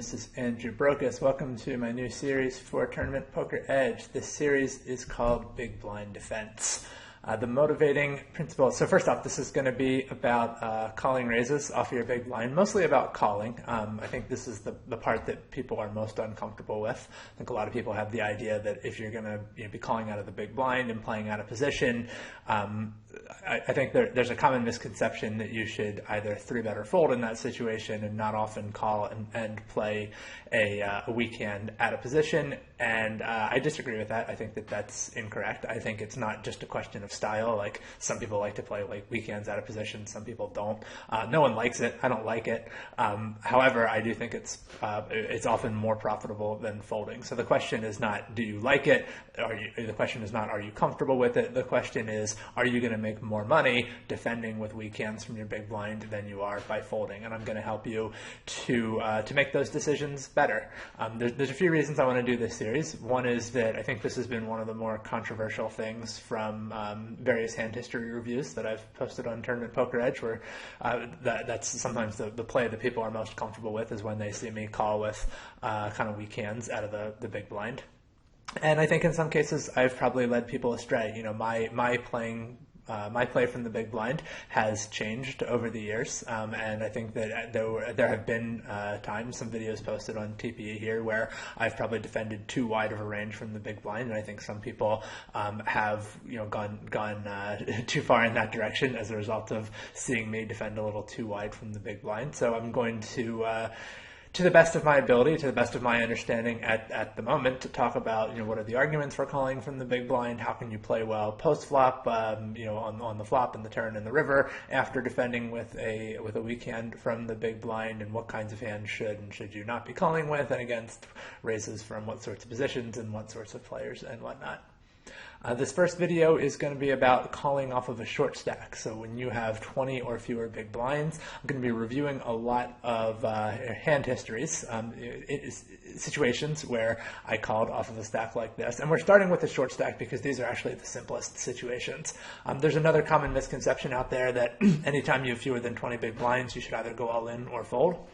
This is Andrew Brokos. Welcome to my new series for Tournament Poker Edge. This series is called Big Blind Defense. The motivating principle. So first off, this is going to be about calling raises off your big blind, mostly about calling. I think this is the part that people are most uncomfortable with. I think a lot of people have the idea that if you're going to be calling out of the big blind and playing out of position, I think there's a common misconception that you should either 3-bet or fold in that situation and not often call and play a weak hand out of position. And I disagree with that. I think that that's incorrect. I think it's not just a question of style. Like, some people like to play like weak hands out of position, some people don't. No one likes it. I don't like it. However, I do think it's often more profitable than folding. So the question is not, do you like it? The question is not, are you comfortable with it? The question is, are you going to make more money defending with weak hands from your big blind than you are by folding? And I'm going to help you to make those decisions better. There's a few reasons I want to do this series. One is that I think this has been one of the more controversial things from various hand history reviews that I've posted on Tournament Poker Edge, where that's sometimes the play that people are most comfortable with is when they see me call with kind of weak hands out of the big blind. And I think in some cases I've probably led people astray. My play from the big blind has changed over the years, and I think that there have been times, some videos posted on TPE here, where I've probably defended too wide of a range from the big blind, and I think some people have gone too far in that direction as a result of seeing me defend a little too wide from the big blind. So I'm going to the best of my ability, to the best of my understanding at the moment, to talk about what are the arguments for calling from the big blind, how can you play well post flop, on the flop and the turn and the river after defending with a weak hand from the big blind, and what kinds of hands should and should you not be calling with and against raises from what sorts of positions and what sorts of players and whatnot. This first video is going to be about calling off of a short stack. So when you have 20 or fewer big blinds, I'm going to be reviewing a lot of hand histories, situations where I called off of a stack like this. And we're starting with a short stack because these are actually the simplest situations. There's another common misconception out there that anytime you have fewer than 20 big blinds, you should either go all in or fold.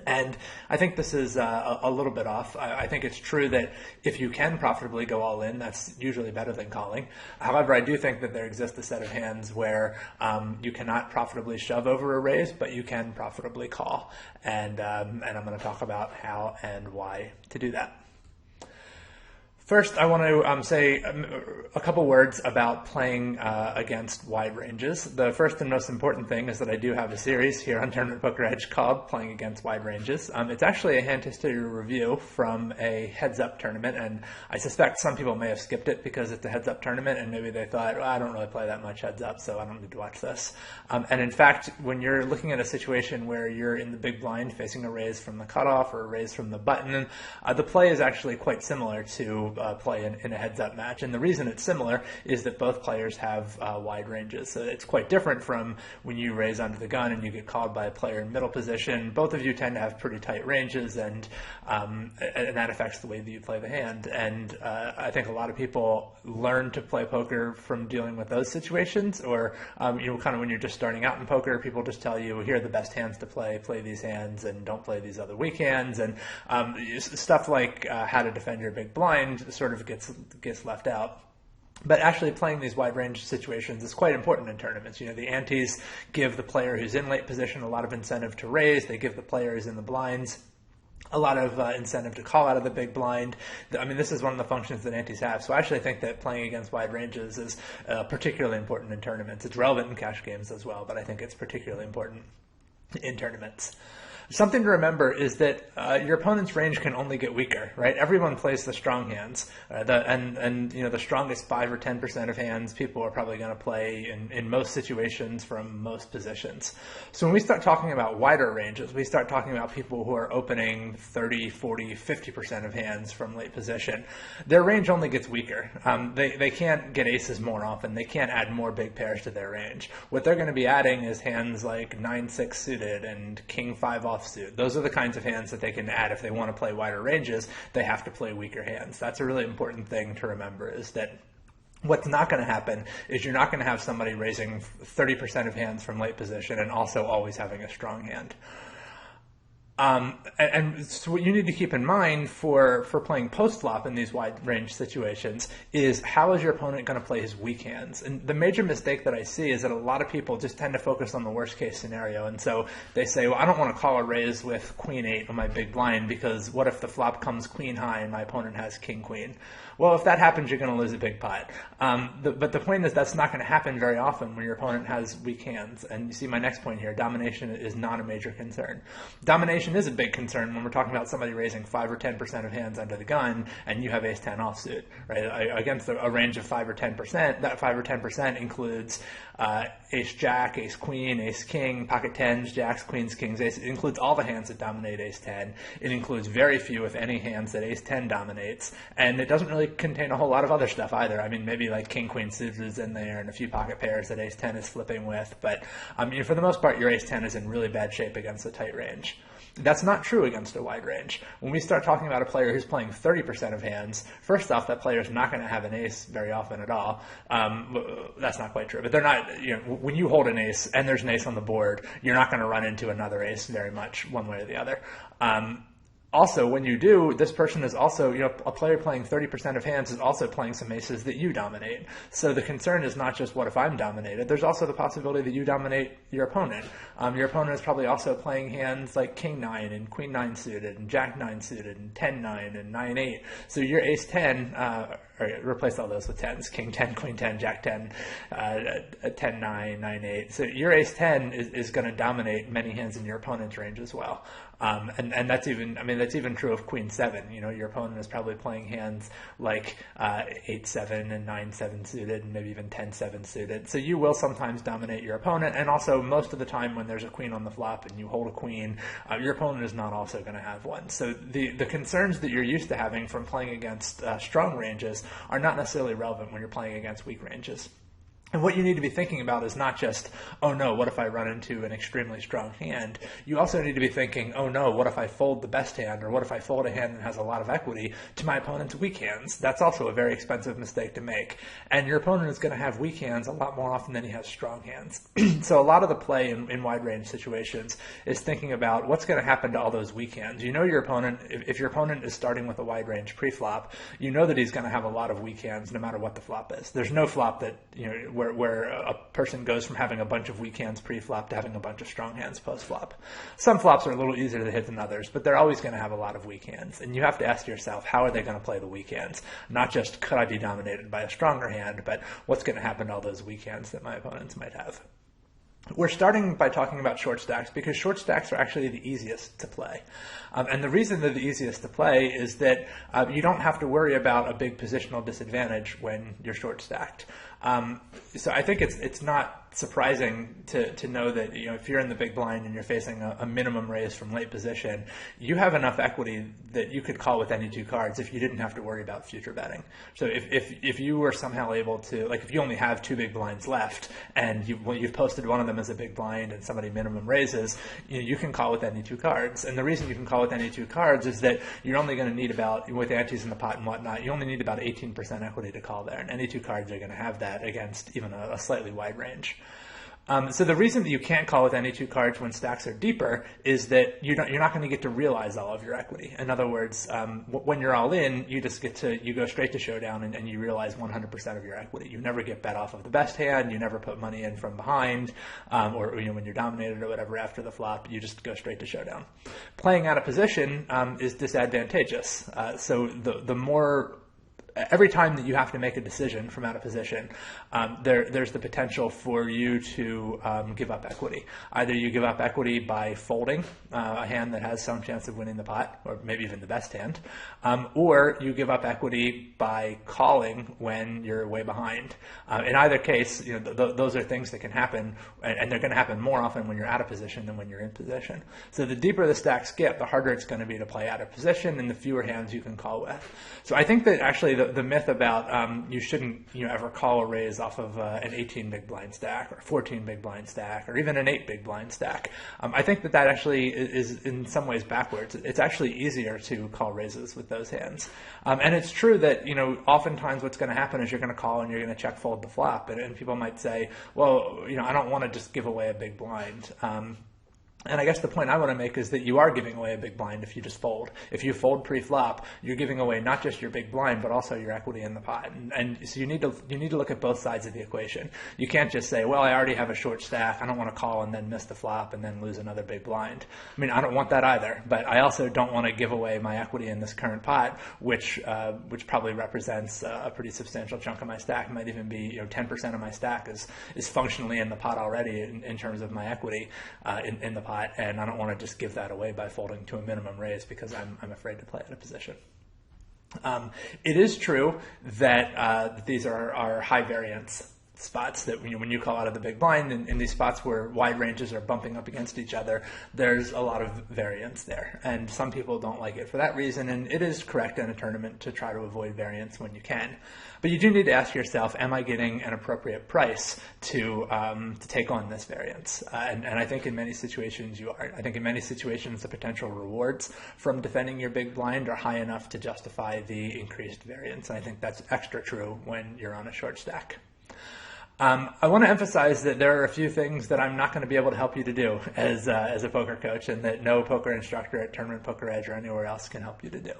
And I think this is a little bit off. I think it's true that if you can profitably go all in, that's usually better than calling. However, I do think that there exists a set of hands where you cannot profitably shove over a raise, but you can profitably call. And I'm going to talk about how and why to do that. First, I want to say a couple words about playing against wide ranges. The first and most important thing is that I do have a series here on Tournament Poker Edge called Playing Against Wide Ranges. It's actually a hand history review from a heads-up tournament, and I suspect some people may have skipped it because it's a heads-up tournament, and maybe they thought, well, I don't really play that much heads-up, so I don't need to watch this. And in fact, when you're looking at a situation where you're in the big blind facing a raise from the cutoff or a raise from the button, the play is actually quite similar to play in a heads-up match. And the reason it's similar is that both players have wide ranges. So it's quite different from when you raise under the gun and you get called by a player in middle position. Both of you tend to have pretty tight ranges, and that affects the way that you play the hand. And I think a lot of people learn to play poker from dealing with those situations, or kind of when you're just starting out in poker, people just tell you, here are the best hands to play these hands and don't play these other weak hands, and stuff like how to defend your big blind sort of gets left out. But actually playing these wide range situations is quite important in tournaments. The antes give the player who's in late position a lot of incentive to raise. They give the player who's in the blinds a lot of incentive to call out of the big blind. I mean, this is one of the functions that antes have. So I actually think that playing against wide ranges is particularly important in tournaments. It's relevant in cash games as well, but I think it's particularly important in tournaments. Something to remember is that your opponent's range can only get weaker, right? Everyone plays the strong hands, the strongest 5 or 10% of hands people are probably going to play in most situations from most positions. So when we start talking about wider ranges, we start talking about people who are opening 30, 40, 50% of hands from late position. Their range only gets weaker. They can't get aces more often. They can't add more big pairs to their range. What they're going to be adding is hands like 9-6 suited and King 5 offsuit. Those are the kinds of hands that they can add if they want to play wider ranges. They have to play weaker hands. That's a really important thing to remember, is that what's not going to happen is you're not going to have somebody raising 30% of hands from late position and also always having a strong hand. And so what you need to keep in mind for playing post-flop in these wide-range situations is how is your opponent going to play his weak hands? And the major mistake that I see is that a lot of people just tend to focus on the worst-case scenario. And so they say, well, I don't want to call a raise with queen-8 on my big blind because what if the flop comes queen-high and my opponent has king-queen? Well, if that happens, you're going to lose a big pot. But the point is that's not going to happen very often when your opponent has weak hands. And you see my next point here, domination is not a major concern. Domination is a big concern when we're talking about somebody raising 5 or 10% of hands under the gun and you have ace-10 offsuit, right? Against a range of 5 or 10%, that 5 or 10% includes ace-jack, ace-queen, ace-king, pocket tens, jacks, queens, kings, ace. It includes all the hands that dominate ace-10. It includes very few, if any, hands that ace-10 dominates. And it doesn't really contain a whole lot of other stuff either. I mean, maybe like king-queen suited is in there and a few pocket pairs that ace-10 is flipping with. But for the most part, your ace-10 is in really bad shape against a tight range. That's not true against a wide range. When we start talking about a player who's playing 30% of hands, first off, that player is not going to have an ace very often at all. That's not quite true. But they're not, when you hold an ace and there's an ace on the board, you're not going to run into another ace very much one way or the other. Also, when you do, this person is also, a player playing 30% of hands is also playing some aces that you dominate. So the concern is not just what if I'm dominated. There's also the possibility that you dominate your opponent. Your opponent is probably also playing hands like king-9 and queen-9 suited and jack-9 suited and 10-9 and 9-8. So your ace-10, replace all those with tens, king-10, queen-10, jack-10, 10-9, 9-8. So your ace-10 is going to dominate many hands in your opponent's range as well. And that's even true of queen 7. Your opponent is probably playing hands like 8-7 and 9-7 suited and maybe even 10-7 suited. So you will sometimes dominate your opponent, and also most of the time when there's a queen on the flop and you hold a queen, your opponent is not also going to have one. So the concerns that you're used to having from playing against strong ranges are not necessarily relevant when you're playing against weak ranges. And what you need to be thinking about is not just, oh no, what if I run into an extremely strong hand? You also need to be thinking, oh no, what if I fold the best hand, or what if I fold a hand that has a lot of equity to my opponent's weak hands? That's also a very expensive mistake to make. And your opponent is going to have weak hands a lot more often than he has strong hands. So a lot of the play in wide range situations is thinking about what's going to happen to all those weak hands. Your opponent, if your opponent is starting with a wide range pre-flop, you know that he's going to have a lot of weak hands no matter what the flop is. There's no flop that, where a person goes from having a bunch of weak hands pre-flop to having a bunch of strong hands post-flop. Some flops are a little easier to hit than others, but they're always going to have a lot of weak hands. And you have to ask yourself, how are they going to play the weak hands? Not just, could I be dominated by a stronger hand, but what's going to happen to all those weak hands that my opponents might have? We're starting by talking about short stacks because short stacks are actually the easiest to play. And the reason they're the easiest to play is that you don't have to worry about a big positional disadvantage when you're short stacked. So I think it's not surprising to know that if you're in the big blind and you're facing a minimum raise from late position, you have enough equity that you could call with any two cards if you didn't have to worry about future betting. So if you were somehow able to, like if you only have two big blinds left and you've posted one of them as a big blind and somebody minimum raises, you can call with any two cards. And the reason you can call with any two cards is that you're only going to need about, with antes in the pot and whatnot, you only need about 18% equity to call there. And any two cards are going to have that against even a slightly wide range. So the reason that you can't call with any two cards when stacks are deeper is that you're not going to get to realize all of your equity. In other words, when you're all in, you go straight to showdown and you realize 100% of your equity. You never get bet off of the best hand. You never put money in from behind, or when you're dominated or whatever after the flop, you just go straight to showdown. Playing out of position is disadvantageous. So the more every time that you have to make a decision from out of position, there's the potential for you to give up equity. Either you give up equity by folding a hand that has some chance of winning the pot, or maybe even the best hand, or you give up equity by calling when you're way behind. In either case, those are things that can happen, and they're going to happen more often when you're out of position than when you're in position. So the deeper the stacks get, the harder it's going to be to play out of position, and the fewer hands you can call with. So I think that actually the myth about you shouldn't ever call a raise off of an 18 big blind stack or 14 big blind stack or even an 8 big blind stack, I think that actually is in some ways backwards. It's actually easier to call raises with those hands. And it's true that oftentimes what's going to happen is you're going to call and you're going to check fold the flop, and people might say, well, I don't want to just give away a big blind. And I guess the point I want to make is that you are giving away a big blind if you just fold. If you fold pre-flop, you're giving away not just your big blind, but also your equity in the pot. And so you need to look at both sides of the equation. You can't just say, well, I already have a short stack. I don't want to call and then miss the flop and then lose another big blind. I mean, I don't want that either. But I also don't want to give away my equity in this current pot, which probably represents a pretty substantial chunk of my stack. It might even be 10% of my stack is functionally in the pot already in terms of my equity in the pot. And I don't want to just give that away by folding to a minimum raise because I'm afraid to play out of position. It is true that these are high variance spots, that when you call out of the big blind in these spots where wide ranges are bumping up against each other, there's a lot of variance there. And some people don't like it for that reason, and it is correct in a tournament to try to avoid variance when you can. But you do need to ask yourself, am I getting an appropriate price to take on this variance? And I think in many situations you are. I think in many situations the potential rewards from defending your big blind are high enough to justify the increased variance. And I think that's extra true when you're on a short stack. I want to emphasize that there are a few things that I'm not going to be able to help you to do as a poker coach, and that no poker instructor at Tournament Poker Edge or anywhere else can help you to do.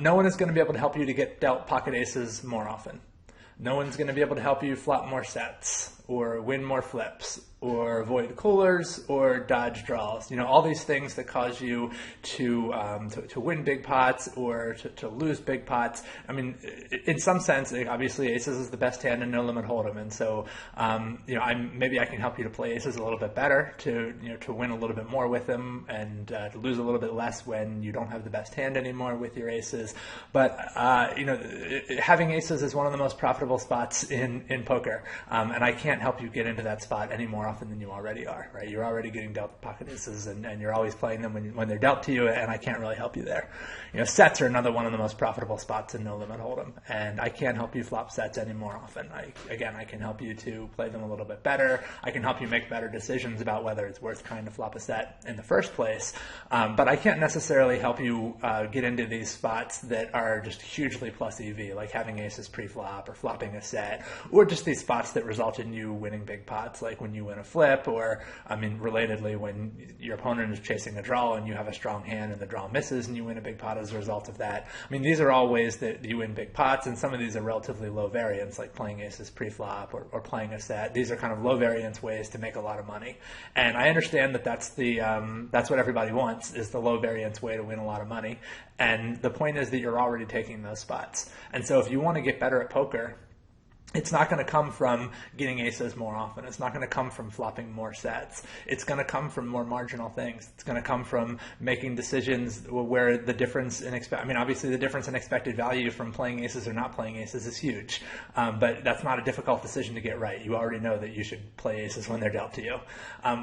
No one is going to be able to help you to get dealt pocket aces more often. No one's going to be able to help you flop more sets or win more flips or avoid coolers or dodge draws. All these things that cause you to win big pots or to lose big pots. I mean, in some sense, obviously aces is the best hand in no limit hold'em, and so maybe I can help you to play aces a little bit better, to win a little bit more with them, and to lose a little bit less when you don't have the best hand anymore with your aces. But having aces is one of the most profitable spots in poker, and I can't help you get into that spot any more often than you already are, right? You're already getting dealt pocket aces, and you're always playing them when they're dealt to you, and I can't really help you there. Sets are another one of the most profitable spots in no limit hold'em, and I can't help you flop sets any more often. I can help you to play them a little bit better. I can help you make better decisions about whether it's worth trying to flop a set in the first place, but I can't necessarily help you get into these spots that are just hugely plus EV, like having aces pre-flop or flopping a set, or just these spots that result in you winning big pots, like when you win a flip, or relatedly, when your opponent is chasing a draw and you have a strong hand and the draw misses and you win a big pot as a result of that. These are all ways that you win big pots, and some of these are relatively low variance, like playing aces pre-flop or playing a set. These are kind of low variance ways to make a lot of money, and I understand that that's what everybody wants, is the low variance way to win a lot of money. And the point is that you're already taking those spots, and so if you want to get better at poker, it's not going to come from getting aces more often. It's not going to come from flopping more sets. It's going to come from more marginal things. It's going to come from making decisions where the difference in obviously the difference in expected value from playing aces or not playing aces is huge, but that's not a difficult decision to get right. You already know that you should play aces when they're dealt to you. A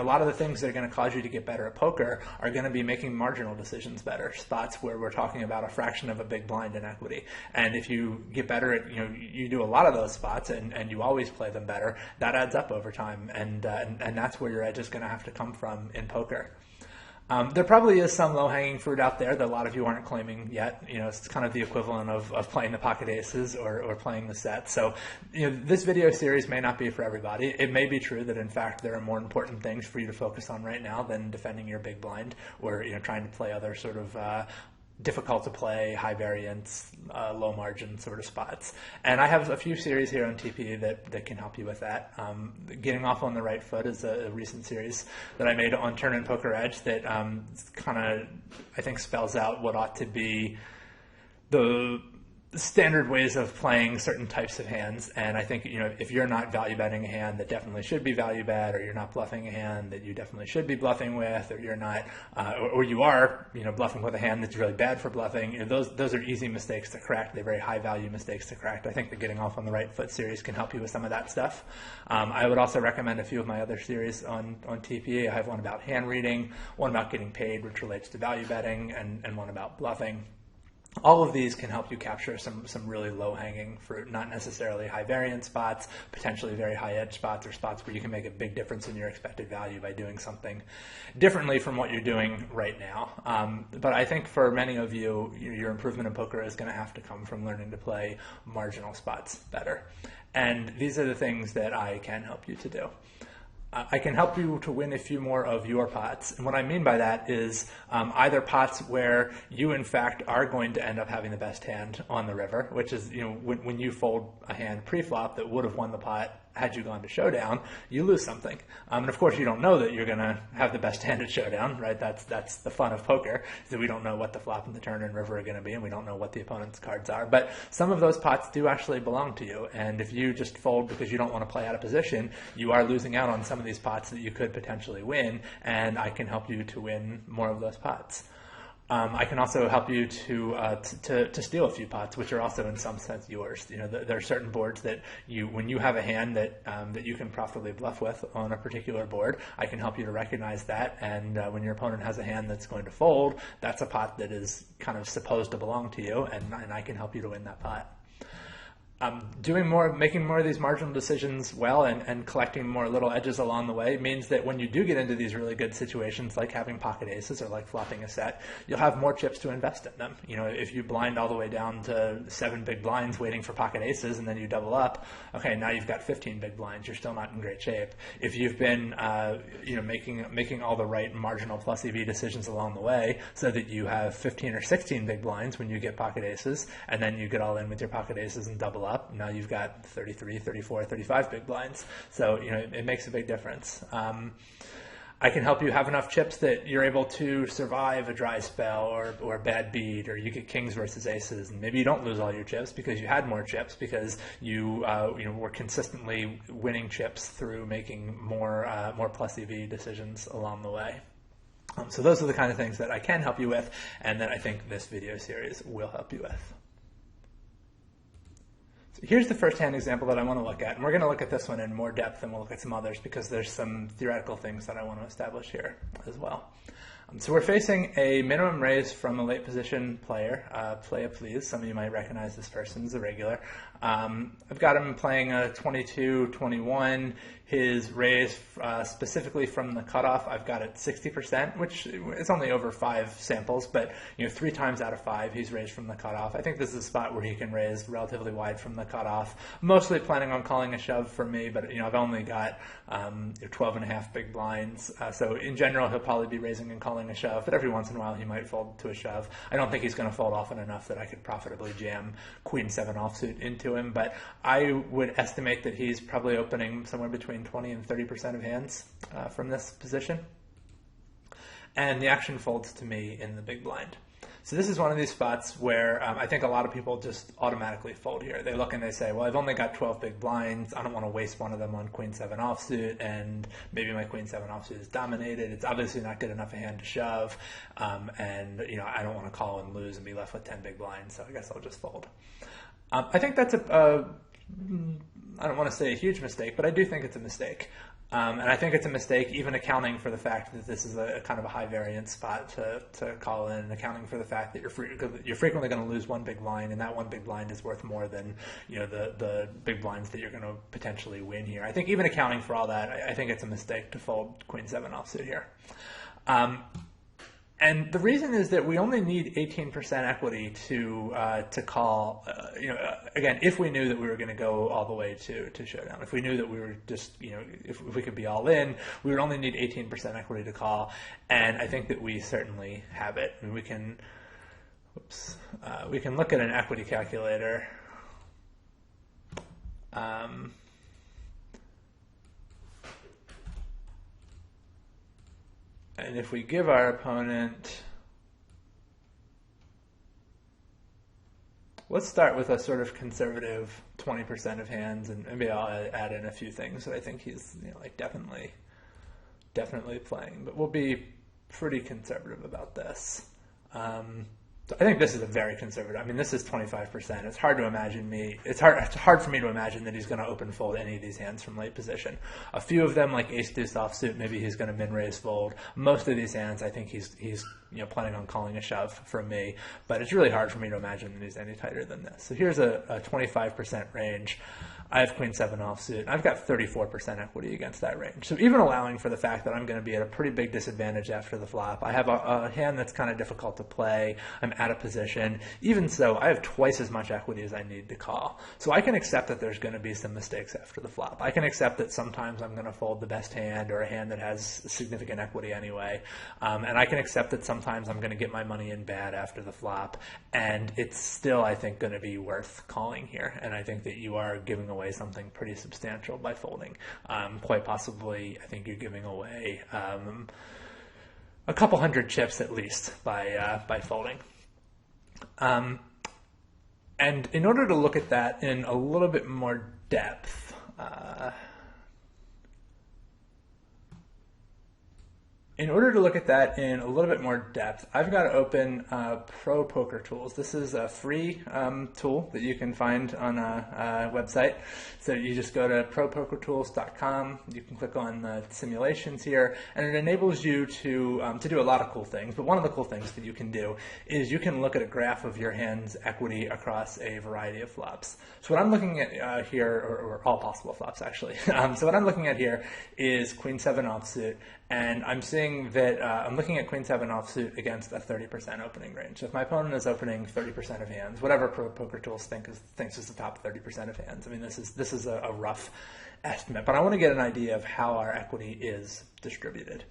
lot of the things that are going to cause you to get better at poker are going to be making marginal decisions better, spots where we're talking about a fraction of a big blind in equity. And if you get better at you do a lot of those spots and you always play them better, that adds up over time, and that's where your edge is going to have to come from in poker. There probably is some low-hanging fruit out there that a lot of you aren't claiming yet. It's kind of the equivalent of playing the pocket aces or playing the set. So, this video series may not be for everybody. It may be true that, in fact, there are more important things for you to focus on right now than defending your big blind or, trying to play other sort of difficult to play, high variance, low margin sort of spots. And I have a few series here on TPE that can help you with that. Getting Off on the Right Foot is a recent series that I made on Tournament Poker Edge that kind of, I think, spells out what ought to be the standard ways of playing certain types of hands. And I think, if you're not value betting a hand that definitely should be value bet, or you're not bluffing a hand that you definitely should be bluffing with, or you're not, or you are, bluffing with a hand that's really bad for bluffing, those are easy mistakes to correct. They're very high value mistakes to correct. I think the Getting Off on the Right Foot series can help you with some of that stuff. I would also recommend a few of my other series on TPE. I have one about hand reading, one about getting paid, which relates to value betting, and one about bluffing. All of these can help you capture some really low-hanging fruit, not necessarily high-variance spots, potentially very high-edge spots, or spots where you can make a big difference in your expected value by doing something differently from what you're doing right now. But I think for many of you, your improvement in poker is going to have to come from learning to play marginal spots better. And these are the things that I can help you to do. I can help you to win a few more of your pots. And what I mean by that is either pots where you, in fact, are going to end up having the best hand on the river, which is, when you fold a hand pre-flop that would have won the pot had you gone to showdown, you lose something. And of course, you don't know that you're going to have the best hand at showdown, right? That's the fun of poker, is that we don't know what the flop and the turn and river are going to be, and we don't know what the opponent's cards are. But some of those pots do actually belong to you, and if you just fold because you don't want to play out of position, you are losing out on some of these pots that you could potentially win, and I can help you to win more of those pots. I can also help you to steal a few pots, which are also in some sense yours. There are certain boards that when you have a hand that you can profitably bluff with on a particular board, I can help you to recognize that. And when your opponent has a hand that's going to fold, that's a pot that is kind of supposed to belong to you, and I can help you to win that pot. Making more of these marginal decisions well and collecting more little edges along the way means that when you do get into these really good situations, like having pocket aces or like flopping a set, you'll have more chips to invest in them. If you blind all the way down to 7 big blinds waiting for pocket aces and then you double up, okay, now you've got 15 big blinds. You're still not in great shape. If you've been, making all the right marginal plus EV decisions along the way so that you have 15 or 16 big blinds when you get pocket aces, and then you get all in with your pocket aces and double up, now you've got 33, 34, 35 big blinds. So, it makes a big difference. I can help you have enough chips that you're able to survive a dry spell or a bad beat, or you get kings versus aces, and maybe you don't lose all your chips because you had more chips because you were consistently winning chips through making more plus EV decisions along the way. So those are the kind of things that I can help you with, and that I think this video series will help you with. Here's the first hand example that I want to look at, and we're going to look at this one in more depth than we'll look at some others because there's some theoretical things that I want to establish here as well. So we're facing a minimum raise from a late position player, Playa Please. Some of you might recognize this person as a regular. I've got him playing a 22-21. His raise specifically from the cutoff, I've got it 60%, which is only over 5 samples, but 3 times out of 5 he's raised from the cutoff. I think this is a spot where he can raise relatively wide from the cutoff. Mostly planning on calling a shove for me, but I've only got 12.5 big blinds. So in general, he'll probably be raising and calling a shove, but every once in a while he might fold to a shove. I don't think he's going to fold often enough that I could profitably jam Queen 7 offsuit into him, but I would estimate that he's probably opening somewhere between 20 and 30% of hands from this position. And the action folds to me in the big blind. So this is one of these spots where I think a lot of people just automatically fold here. They look and they say, well, I've only got 12 big blinds. I don't want to waste one of them on Queen 7 offsuit, and maybe my Queen 7 offsuit is dominated. It's obviously not good enough a hand to shove, and I don't want to call and lose and be left with 10 big blinds, so I guess I'll just fold. I think that's I don't want to say a huge mistake, but I do think it's a mistake. And I think it's a mistake even accounting for the fact that this is a kind of a high variance spot to call in, and accounting for the fact that you're frequently going to lose one big blind, and that one big blind is worth more than the big blinds that you're going to potentially win here. I think even accounting for all that, I think it's a mistake to fold Queen 7 offsuit here. And the reason is that we only need 18% equity to call. Again, if we knew that we were going to go all the way to showdown, if we knew that we were just, if we could be all in, we would only need 18% equity to call. And I think that we certainly have it. I mean, we can look at an equity calculator. And if we give our opponent, let's start with a sort of conservative 20% of hands, and maybe I'll add in a few things that I think he's definitely playing, but we'll be pretty conservative about this. So I think this is a very conservative. I mean, this is 25%. It's hard to imagine It's hard for me to imagine that he's going to open fold any of these hands from late position. A few of them, like Ace Deuce offsuit, maybe he's going to min raise fold. Most of these hands, I think he's planning on calling a shove from me. But it's really hard for me to imagine that he's any tighter than this. So here's a 25% range. I have queen seven offsuit, and I've got 34% equity against that range. So even allowing for the fact that I'm going to be at a pretty big disadvantage after the flop, I have a hand that's kind of difficult to play, I'm out of position. Even so, I have twice as much equity as I need to call. So I can accept that there's going to be some mistakes after the flop. I can accept that sometimes I'm going to fold the best hand or a hand that has significant equity anyway. And I can accept that sometimes I'm going to get my money in bad after the flop. And it's still, I think, going to be worth calling here. And I think that you are giving away something pretty substantial by folding. Quite possibly, I think you're giving away a couple hundred chips at least by folding. And in order to look at that in a little bit more depth, I've got to open Pro Poker Tools. This is a free tool that you can find on a website. So you just go to propokertools.com. You can click on the simulations here, and it enables you to do a lot of cool things. But one of the cool things that you can do is you can look at a graph of your hand's equity across a variety of flops. So what I'm looking at here, or all possible flops actually. So what I'm looking at here is queen seven offsuit. And I'm seeing that I'm looking at queen seven offsuit against a 30% opening range. So if my opponent is opening 30% of hands, whatever Pro Poker Tools thinks is the top 30% of hands. I mean, this is a rough estimate, but I want to get an idea of how our equity is distributed.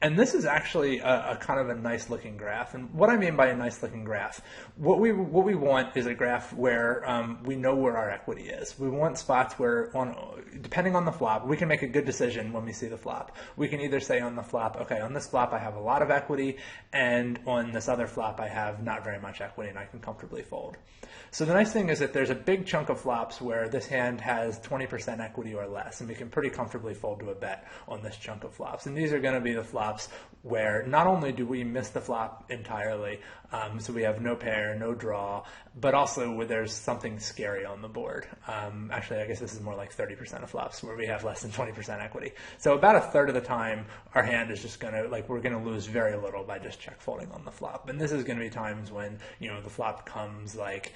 And this is actually a kind of a nice looking graph. And what I mean by a nice looking graph, what we want is a graph where we know where our equity is. We want spots where, depending on the flop, we can make a good decision when we see the flop. We can either say on the flop, okay, on this flop I have a lot of equity, and on this other flop I have not very much equity and I can comfortably fold. So the nice thing is that there's a big chunk of flops where this hand has 20% equity or less, and we can pretty comfortably fold to a bet on this chunk of flops. And these are going to be the flops where not only do we miss the flop entirely, so we have no pair, no draw, but also where there's something scary on the board. Actually, I guess this is more like 30% of flops where we have less than 20% equity. So about a third of the time, our hand is just going to, we're going to lose very little by just check folding on the flop. And this is going to be times when, the flop comes like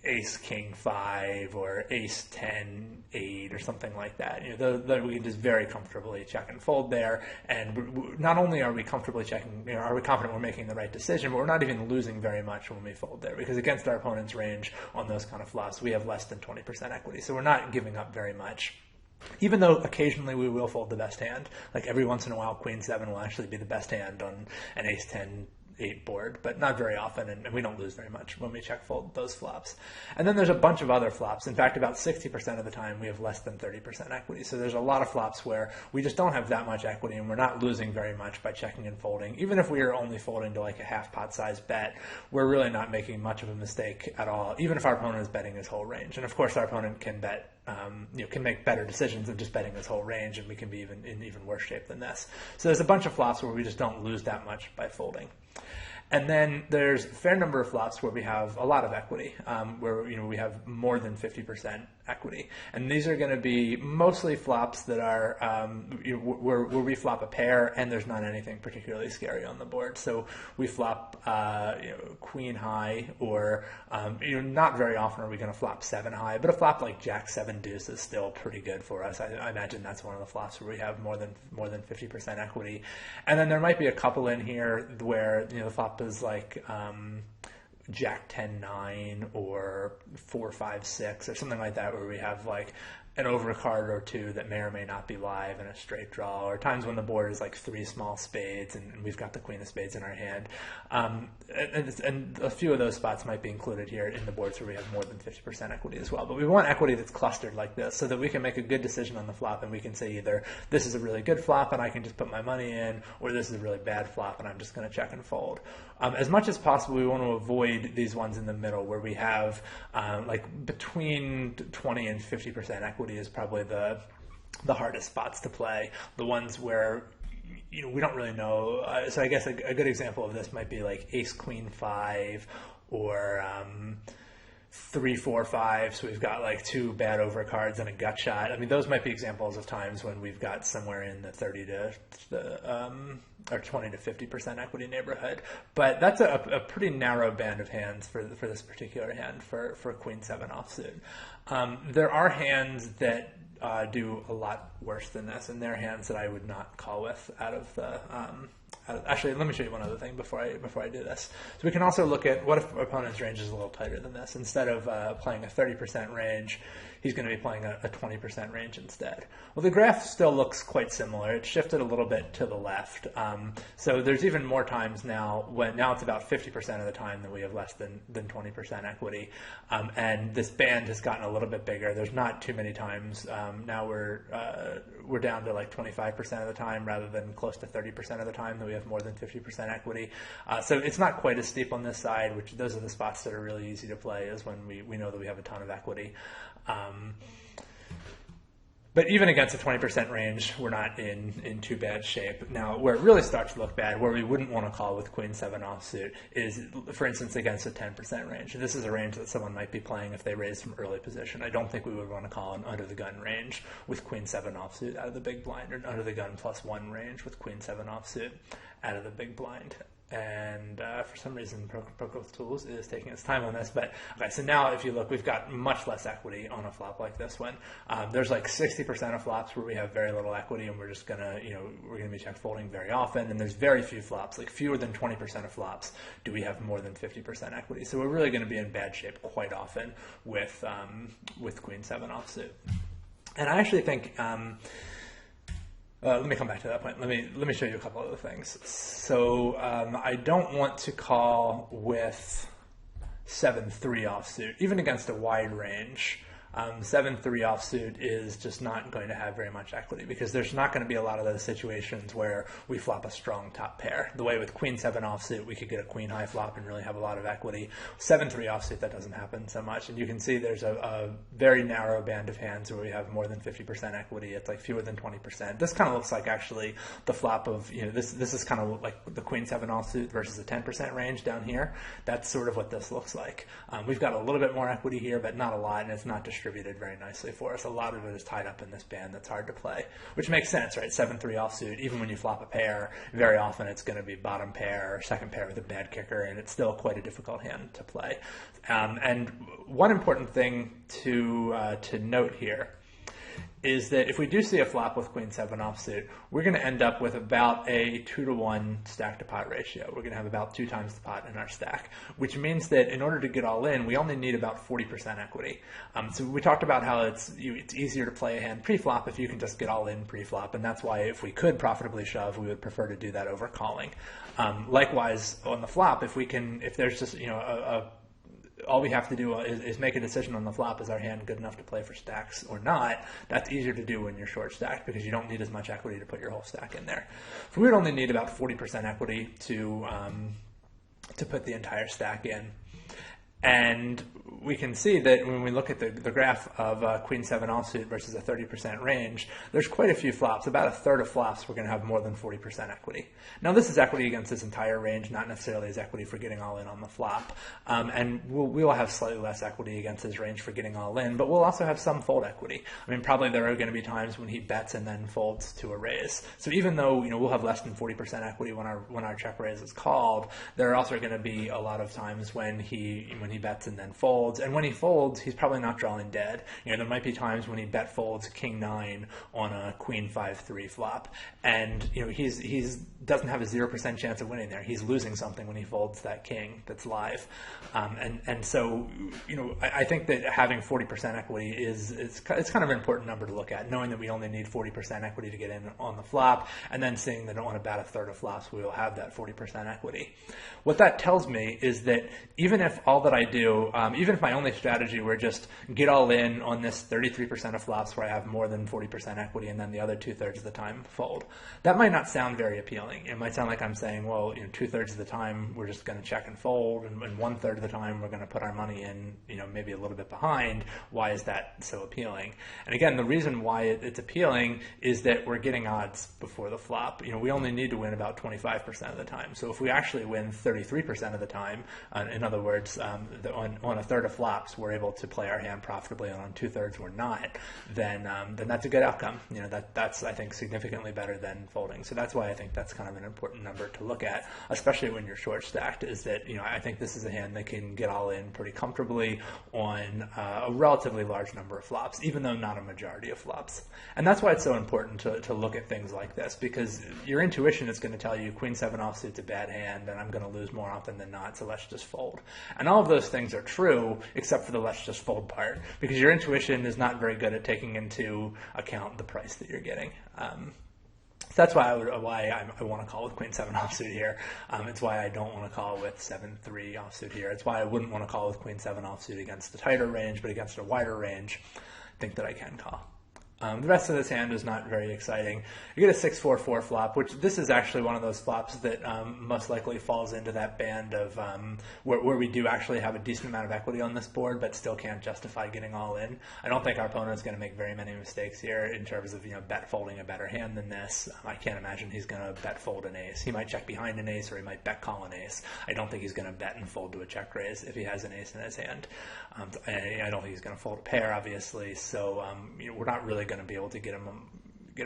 ace king 5 or ace 10 8 or something like that. We can just very comfortably check and fold there, and not only are we comfortably checking, are we confident we're making the right decision, but we're not even losing very much when we fold there, because against our opponent's range on those kind of flops we have less than 20% equity, so we're not giving up very much. Even though occasionally we will fold the best hand, like every once in a while queen 7 will actually be the best hand on an ace 10 8 board, but not very often, and we don't lose very much when we check fold those flops. And then there's a bunch of other flops. In fact, about 60% of the time we have less than 30% equity. So there's a lot of flops where we just don't have that much equity and we're not losing very much by checking and folding. Even if we are only folding to like a half pot size bet, we're really not making much of a mistake at all, even if our opponent is betting his whole range. And of course our opponent can bet can make better decisions than just betting his whole range, and we can be in even worse shape than this. So there's a bunch of flops where we just don't lose that much by folding. And then there's a fair number of flops where we have a lot of equity, where we have more than 50% equity. And these are going to be mostly flops that are where we flop a pair and there's not anything particularly scary on the board. So we flop queen high, or not very often are we going to flop 7 high, but a flop like jack 7 deuce is still pretty good for us. I imagine that's one of the flops where we have more than 50% equity. And then there might be a couple in here where the flop is like jack 10 9 or 4 5 6 or something like that, where we have like an overcard or two that may or may not be live and a straight draw, or times when the board is like 3 small spades and we've got the queen of spades in our hand. And a few of those spots might be included here in the boards where we have more than 50% equity as well. But we want equity that's clustered like this so that we can make a good decision on the flop, and we can say either this is a really good flop and I can just put my money in, or this is a really bad flop and I'm just going to check and fold. As much as possible, we want to avoid these ones in the middle where we have like between 20 and 50% equity is probably the hardest spots to play. The ones where we don't really know. So I guess a good example of this might be like ace queen 5, or 3, 4, 5. So we've got like 2 bad overcards and a gut shot. I mean, those might be examples of times when we've got somewhere in the 30 to or 20 to 50% equity neighborhood. But that's a pretty narrow band of hands for this particular hand for Queen 7 offsuit. There are hands that do a lot worse than this, and they're hands that I would not call with out of the. Actually, let me show you one other thing before I do this. So we can also look at what if opponent's range is a little tighter than this. Instead of playing a 30% range, he's going to be playing a 20% range instead. Well, the graph still looks quite similar. It's shifted a little bit to the left. So there's even more times now now it's about 50% of the time that we have less than 20% equity. And this band has gotten a little bit bigger. There's not too many times. Now we're down to like 25% of the time rather than close to 30% of the time that we have more than 50% equity. So it's not quite as steep on this side, which those are the spots that are really easy to play, is when we know that we have a ton of equity. But even against a 20% range, we're not in too bad shape. Now, where it really starts to look bad, where we wouldn't want to call with Queen 7 offsuit, is, for instance, against a 10% range. This is a range that someone might be playing if they raise from early position. I don't think we would want to call an under the gun range with Queen 7 offsuit out of the big blind, or under the gun +1 range with Queen 7 offsuit out of the big blind. And for some reason, Brokos Tools is taking its time on this. But okay, so now if you look, we've got much less equity on a flop like this one. There's like 60% of flops where we have very little equity, and we're just gonna, we're gonna be check folding very often. And there's very few flops, like fewer than 20% of flops, do we have more than 50% equity. So we're really going to be in bad shape quite often with Queen 7 offsuit. And I actually think. Let me come back to that point. Let me show you a couple other things. So I don't want to call with 7-3 offsuit, even against a wide range. 7-3 offsuit is just not going to have very much equity, because there's not going to be a lot of those situations where we flop a strong top pair. The way with Queen 7 offsuit, we could get a queen high flop and really have a lot of equity. 7-3 offsuit, that doesn't happen so much. And you can see there's a very narrow band of hands where we have more than 50% equity. It's like fewer than 20%. This kind of looks like actually the flop of, this is kind of like the Queen 7 offsuit versus a 10% range down here. That's sort of what this looks like. We've got a little bit more equity here, but not a lot, and it's not distributed very nicely for us. A lot of it is tied up in this band that's hard to play, which makes sense, right? 7-3 offsuit, even when you flop a pair, very often it's going to be bottom pair or second pair with a bad kicker, and it's still quite a difficult hand to play. And one important thing to note here is that if we do see a flop with Queen 7 offsuit, we're going to end up with about a 2-to-1 stack to pot ratio. We're going to have about 2 times the pot in our stack, which means that in order to get all in, we only need about 40% equity. So we talked about how it's easier to play a hand pre-flop if you can just get all in pre-flop, and that's why if we could profitably shove, we would prefer to do that over calling. Likewise, on the flop, if there's just all we have to do is make a decision on the flop, is our hand good enough to play for stacks or not. That's easier to do when you're short stacked, because you don't need as much equity to put your whole stack in there. So we would only need about 40% equity to put the entire stack in. And we can see that when we look at the graph of Queen 7 offsuit versus a 30% range, there's quite a few flops. About a third of flops we're going to have more than 40% equity. Now this is equity against this entire range, not necessarily as equity for getting all in on the flop. And we'll have slightly less equity against his range for getting all in, but we'll also have some fold equity. I mean, probably there are going to be times when he bets and then folds to a raise. So even though we'll have less than 40% equity when our check raise is called, there are also going to be a lot of times when he bets and then folds. And when he folds, he's probably not drawing dead. There might be times when he bet folds King 9 on a Queen 5-3 flop, and he's doesn't have a 0% chance of winning there. He's losing something when he folds that king that's live. And so I think that having 40% equity it's kind of an important number to look at, knowing that we only need 40% equity to get in on the flop, and then seeing that on about a third of flops we will have that 40% equity. What that tells me is that even if all that I do, even if my only strategy were just get all in on this 33% of flops where I have more than 40% equity, and then the other 2/3 of the time fold, that might not sound very appealing. It might sound like I'm saying, well, 2/3 of the time we're just going to check and fold, and 1/3 of the time we're going to put our money in, maybe a little bit behind. Why is that so appealing? And again, the reason why it's appealing is that we're getting odds before the flop. We only need to win about 25% of the time. So if we actually win 33% of the time, in other words, on a third of flops we're able to play our hand profitably, and on 2/3 we're not, then that's a good outcome. That's I think significantly better than folding. So that's why I think that's kind of an important number to look at, especially when you're short stacked. Is that I think this is a hand that can get all in pretty comfortably on a relatively large number of flops, even though not a majority of flops. And that's why it's so important to look at things like this, because your intuition is going to tell you Queen 7 offsuit's a bad hand and I'm going to lose more often than not, so let's just fold. And all of those things are true except for the let's just fold part, because your intuition is not very good at taking into account the price that you're getting. So that's why I want to call with Queen 7 offsuit here. It's why I don't want to call with 7-3 offsuit here. It's why I wouldn't want to call with Queen 7 offsuit against the tighter range, but against a wider range, I think that I can call. The rest of this hand is not very exciting. You get a 6-4-4 flop, which this is actually one of those flops that most likely falls into that band of where we do actually have a decent amount of equity on this board, but still can't justify getting all in. I don't think our opponent is going to make very many mistakes here in terms of bet folding a better hand than this. I can't imagine he's going to bet fold an ace. He might check behind an ace, or he might bet call an ace. I don't think he's going to bet and fold to a check raise if he has an ace in his hand. I don't think he's going to fold a pair, obviously. So we're not really going to be able to get him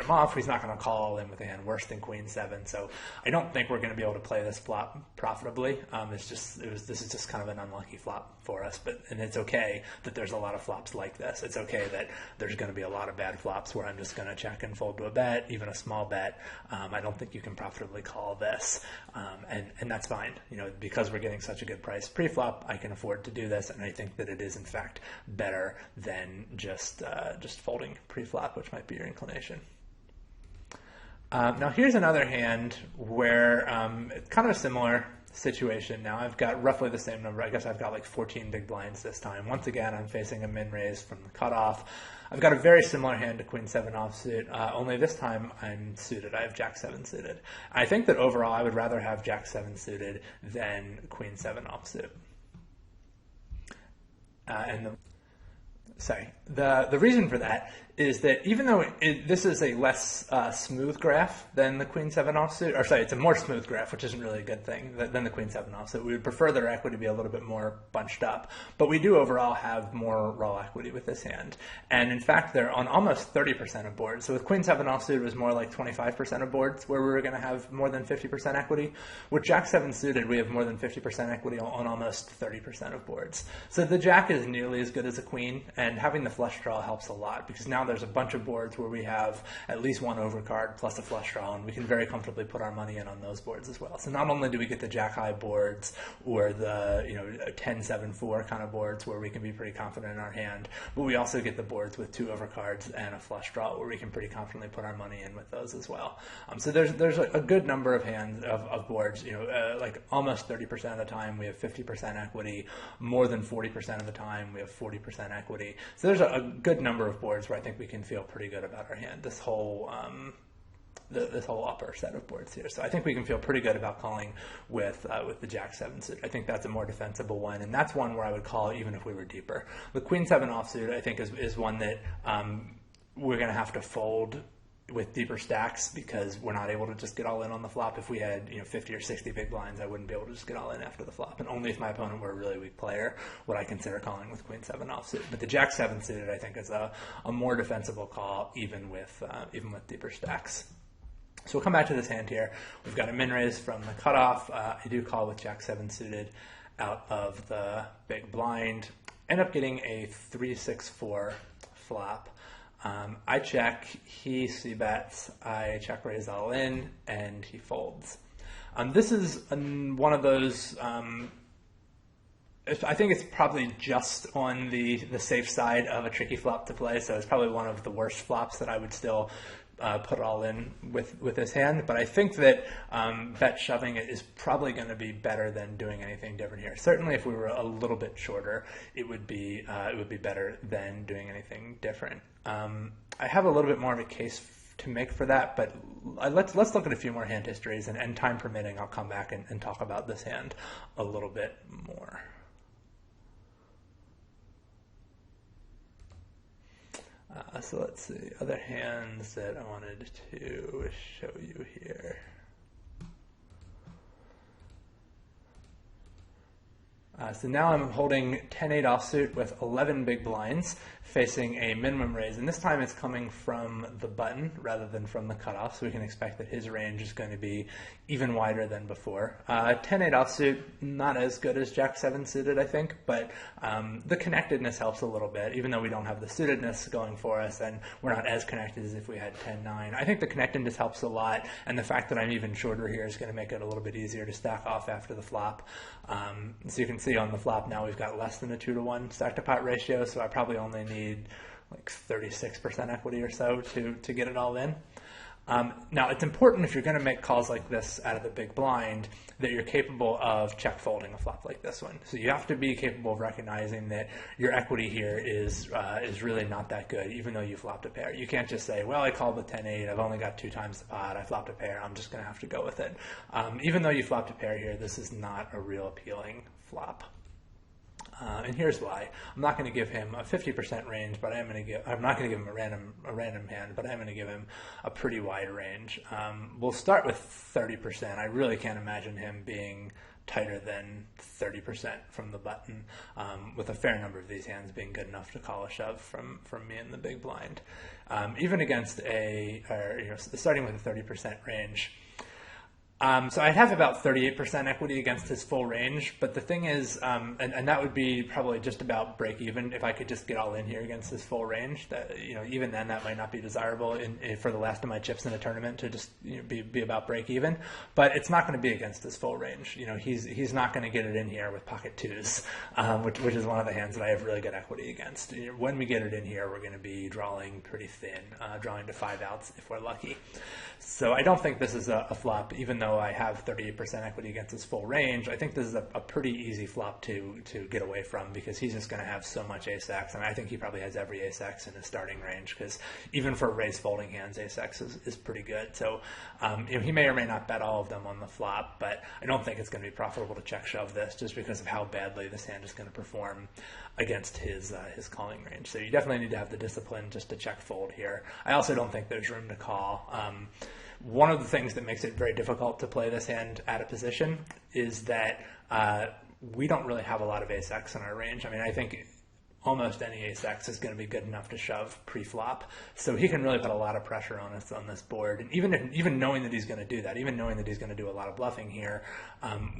off. He's not going to call in with a hand worse than Queen 7. So I don't think we're going to be able to play this flop profitably. This is just kind of an unlucky flop for us. And it's okay that there's a lot of flops like this. It's okay that there's going to be a lot of bad flops where I'm just going to check and fold to a bet, even a small bet. I don't think you can profitably call this, and that's fine. Because we're getting such a good price pre-flop, I can afford to do this, and I think that it is in fact better than just folding pre-flop, which might be your inclination. Now here's another hand where it's kind of a similar situation. Now I've got roughly the same number. I guess I've got like 14 big blinds this time. Once again, I'm facing a min raise from the cutoff. I've got a very similar hand to Queen 7 offsuit, only this time I'm suited. I have Jack 7 suited. I think that overall I would rather have Jack 7 suited than Queen 7 offsuit. The reason for that is that even though this is a less smooth graph than the Queen 7 offsuit, or sorry, it's a more smooth graph, which isn't really a good thing, than the Queen 7 offsuit. We would prefer their equity to be a little bit more bunched up, but we do overall have more raw equity with this hand. And in fact, they're on almost 30% of boards. So with Queen 7 offsuit, it was more like 25% of boards where we were going to have more than 50% equity. With Jack 7 suited, we have more than 50% equity on almost 30% of boards. So the Jack is nearly as good as a Queen, and having the flush draw helps a lot, because now there's a bunch of boards where we have at least one overcard plus a flush draw, and we can very comfortably put our money in on those boards as well. So not only do we get the Jack high boards or the 10-7-4 kind of boards where we can be pretty confident in our hand, but we also get the boards with two overcards and a flush draw where we can pretty confidently put our money in with those as well. So there's a good number of hands of boards. Like almost 30% of the time we have 50% equity. More than 40% of the time we have 40% equity. So there's a good number of boards where I think we can feel pretty good about our hand. This whole this whole upper set of boards here. So I think we can feel pretty good about calling with the Jack 7 suit. I think that's a more defensible one, and that's one where I would call even if we were deeper. The Queen 7 offsuit I think is one that we're going to have to fold with deeper stacks, because we're not able to just get all in on the flop. If we had 50 or 60 big blinds, I wouldn't be able to just get all in after the flop, and only if my opponent were a really weak player would I consider calling with Queen 7 offsuit. But the Jack 7 suited I think is a more defensible call even with deeper stacks. So we'll come back to this hand here. We've got a min raise from the cutoff. I do call with Jack 7 suited out of the big blind. End up getting a 3-6-4 flop. I check, he c-bets, I check raise all in, and he folds. This is one of those, I think it's probably just on the safe side of a tricky flop to play, so it's probably one of the worst flops that I would still put all in with this hand. But I think that bet shoving it is probably going to be better than doing anything different here. Certainly if we were a little bit shorter, it would be better than doing anything different. I have a little bit more of a case to make for that, but let's look at a few more hand histories, and time permitting, I'll come back and talk about this hand a little bit more. So let's see, other hands that I wanted to show you here. So now I'm holding 10-8 offsuit with 11 big blinds facing a minimum raise, and this time it's coming from the button rather than from the cutoff, so we can expect that his range is going to be even wider than before. 10-8 offsuit, not as good as Jack-7 suited, I think, but the connectedness helps a little bit, even though we don't have the suitedness going for us, and we're not as connected as if we had 10-9. I think the connectedness helps a lot, and the fact that I'm even shorter here is going to make it a little bit easier to stack off after the flop. So you can see on the flop now we've got less than a 2-to-1 stack to pot ratio, so I probably only need like 36% equity or so to get it all in. Now, it's important if you're going to make calls like this out of the big blind that you're capable of check folding a flop like this one. So you have to be capable of recognizing that your equity here is really not that good, even though you flopped a pair. You can't just say, well, I called the 10-8, I've only got 2 times the pot, I flopped a pair, I'm just going to have to go with it. Even though you flopped a pair here, this is not a real appealing flop. And here's why. I'm not going to give him a 50% range, but I'm not going to give him a random hand, but I'm going to give him a pretty wide range. We'll start with 30%. I really can't imagine him being tighter than 30% from the button, with a fair number of these hands being good enough to call a shove from me in the big blind. Even against starting with a 30% range. So I'd have about 38% equity against his full range, but the thing is, and that would be probably just about break even if I could just get all in here against his full range. That, even then that might not be desirable for the last of my chips in a tournament to just be about break even. But it's not going to be against his full range. He's not going to get it in here with pocket 2s, which is one of the hands that I have really good equity against. When we get it in here, we're going to be drawing pretty thin, drawing to 5 outs if we're lucky. So I don't think this is a flop, even though I have 38% equity against his full range. I think this is a pretty easy flop to get away from, because he's just going to have so much ace-x, and I think he probably has every ace-x in his starting range, because even for raise folding hands, ace-x is pretty good. So he may or may not bet all of them on the flop, but I don't think it's going to be profitable to check shove this, just because of how badly this hand is going to perform against his calling range. So you definitely need to have the discipline just to check fold here. I also don't think there's room to call. One of the things that makes it very difficult to play this hand out of position is that we don't really have a lot of ace-x in our range. I mean, I think almost any ace-x is going to be good enough to shove pre-flop. So he can really put a lot of pressure on us on this board. And even knowing that he's going to do that, even knowing that he's going to do a lot of bluffing here,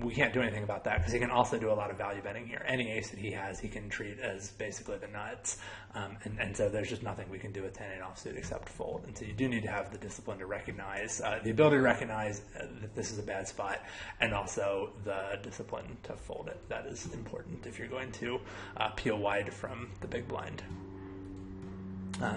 we can't do anything about that, because he can also do a lot of value betting here. Any ace that he has, he can treat as basically the nuts. And so there's just nothing we can do with 10-8 offsuit except fold. And so you do need to have the discipline to recognize, the ability to recognize that this is a bad spot, and also the discipline to fold it. That is important if you're going to peel wide from the big blind.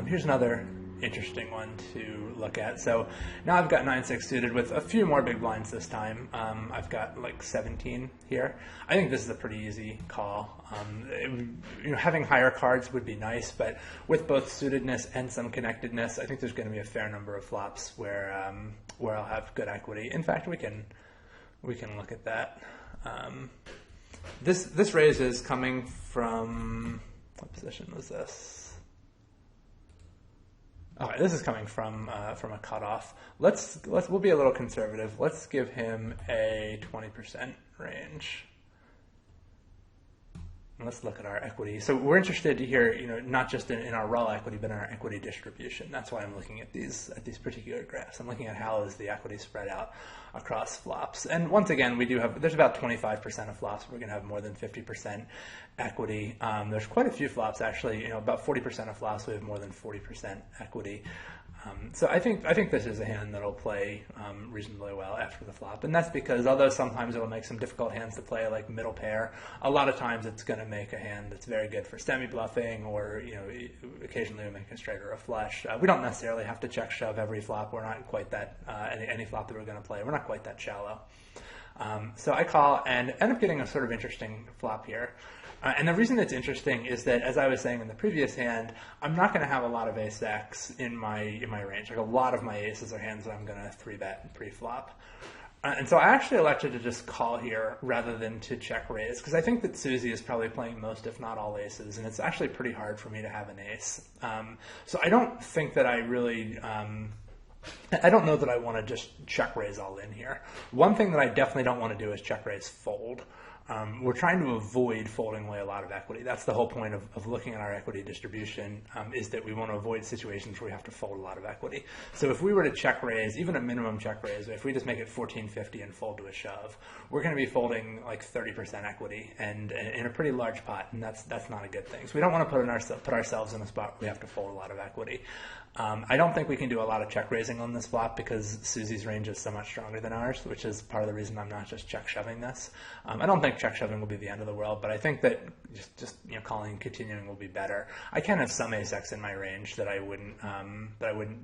Here's another interesting one to look at. So now I've got 9-6 suited with a few more big blinds this time. I've got like 17 here. I think this is a pretty easy call. Having higher cards would be nice, but with both suitedness and some connectedness, I think there's going to be a fair number of flops where I'll have good equity. In fact, we can look at that. This raise is coming from, what position was this? Okay, this is coming from a cutoff. We'll be a little conservative. Let's give him a 20% range. And let's look at our equity. So we're interested to hear, not just in our raw equity, but in our equity distribution. That's why I'm looking at these particular graphs. I'm looking at how is the equity spread out across flops. And once again, there's about 25% of flops we're going to have more than 50% equity. There's quite a few flops actually. About 40% of flops we have more than 40% equity. So I think this is a hand that'll play reasonably well after the flop, and that's because although sometimes it'll make some difficult hands to play, like middle pair, a lot of times it's going to make a hand that's very good for semi-bluffing, or occasionally it'll make a straight or a flush. We don't necessarily have to check shove every flop. We're not quite that any flop that we're going to play. We're not quite that shallow. So I call and end up getting a sort of interesting flop here. And the reason it's interesting is that, as I was saying in the previous hand, I'm not going to have a lot of ace-x in my range. Like, a lot of my aces are hands that I'm going to 3-bet pre-flop. And so I actually elected to just call here rather than to check raise, because I think that Susie is probably playing most, if not all, aces, and it's actually pretty hard for me to have an ace. So I don't think that I really... I don't know that I want to just check raise all in here. One thing that I definitely don't want to do is check raise fold. we're trying to avoid folding away a lot of equity. That's the whole point of looking at our equity distribution, is that we want to avoid situations where we have to fold a lot of equity. So if we were to check raise, even a minimum check raise, if we just make it 1450 and fold to a shove, we're going to be folding like 30% equity and in a pretty large pot, and that's not a good thing. So we don't want to put ourselves in a spot where we have to fold a lot of equity. I don't think we can do a lot of check raising on this flop because Susie's range is so much stronger than ours, which is part of the reason I'm not just check shoving this. I don't think check shoving will be the end of the world, but I think that just calling and continuing will be better. I can have some ace X in my range that I wouldn't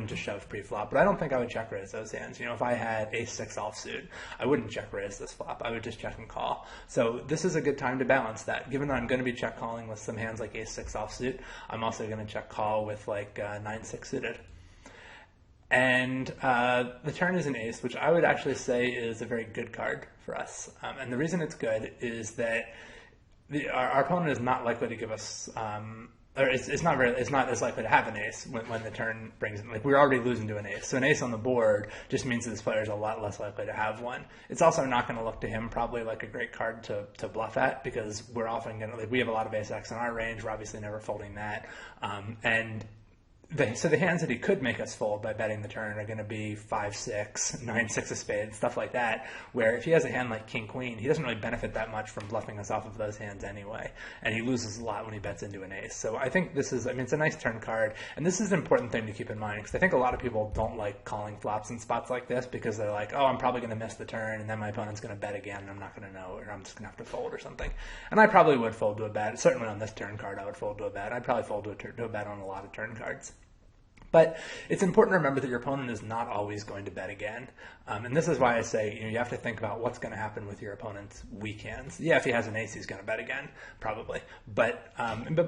just shove pre-flop, but I don't think I would check raise those hands. If I had ace 6 offsuit, I wouldn't check raise this flop. I would just check and call. So this is a good time to balance that. Given that I'm going to be check calling with some hands like ace 6 offsuit, I'm also going to check call with like 9-6 suited. And the turn is an ace, which I would actually say is a very good card for us. And the reason it's good is that our opponent is not likely to give us, or it's not as likely to have an ace when the turn brings in. Like, we're already losing to an ace. So an ace on the board just means that this player is a lot less likely to have one. It's also not going to look to him probably like a great card to bluff at, because we're often going to, like, we have a lot of ace X in our range. We're obviously never folding that. So the hands that he could make us fold by betting the turn are going to be 5-6, 9-6 of spades, stuff like that, where if he has a hand like king-queen, he doesn't really benefit that much from bluffing us off of those hands anyway, and he loses a lot when he bets into an ace. So I think this is, it's a nice turn card, and this is an important thing to keep in mind, because I think a lot of people don't like calling flops in spots like this, because they're like, oh, I'm probably going to miss the turn, and then my opponent's going to bet again, and I'm not going to know, or I'm just going to have to fold or something. And I probably would fold to a bet. Certainly on this turn card, I would fold to a bet. I'd probably fold to a bet on a lot of turn cards. But it's important to remember that your opponent is not always going to bet again. And this is why I say, you have to think about what's going to happen with your opponent's weak hands. Yeah, if he has an ace, he's going to bet again, probably. But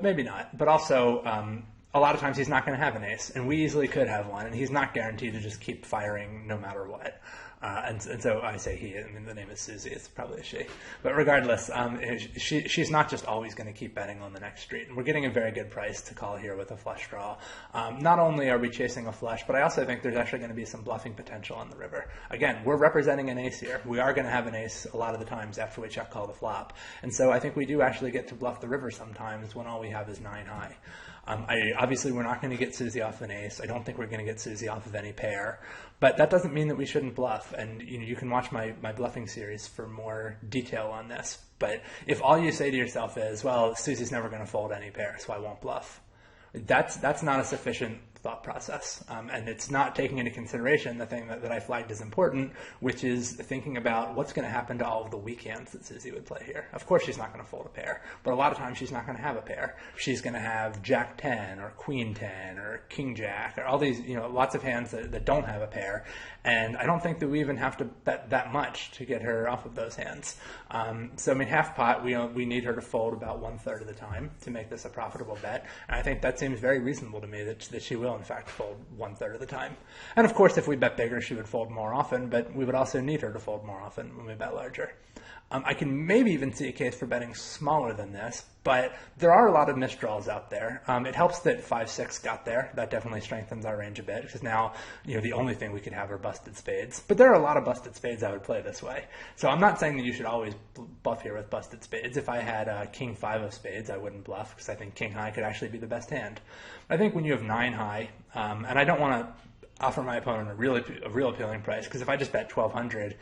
maybe not. But also, a lot of times he's not going to have an ace, and we easily could have one, and he's not guaranteed to just keep firing no matter what. And so I say he, the name is Susie, it's probably a she. But regardless, she's not just always going to keep betting on the next street. And we're getting a very good price to call here with a flush draw. Not only are we chasing a flush, but I also think there's actually going to be some bluffing potential on the river. Again, we're representing an ace here. We are going to have an ace a lot of the times after we check call the flop. And so I think we do actually get to bluff the river sometimes when all we have is 9 high. Obviously, we're not going to get Susie off an ace. I don't think we're going to get Susie off of any pair. But that doesn't mean that we shouldn't bluff. And you can watch my bluffing series for more detail on this. But if all you say to yourself is, well, Susie's never going to fold any pair, so I won't bluff, that's not a sufficient thought process. And it's not taking into consideration the thing that I flagged as important, which is thinking about what's going to happen to all of the weak hands that Susie would play here. Of course, she's not going to fold a pair, but a lot of times she's not going to have a pair. She's going to have Jack 10 or Queen 10 or King Jack or all these, lots of hands that don't have a pair. And I don't think that we even have to bet that much to get her off of those hands. So half pot, we need her to fold about 1/3 of the time to make this a profitable bet. And I think that seems very reasonable to me that she will in fact fold 1/3 of the time. And of course, if we bet bigger, she would fold more often, but we would also need her to fold more often when we bet larger. I can maybe even see a case for betting smaller than this, but there are a lot of misdraws out there. It helps that 5-6 got there. That definitely strengthens our range a bit, because now the only thing we could have are busted spades. But there are a lot of busted spades I would play this way. So I'm not saying that you should always bluff here with busted spades. If I had King 5 of spades, I wouldn't bluff, because I think King high could actually be the best hand. I think when you have 9 high, and I don't want to offer my opponent a real appealing price, because if I just bet 1,200,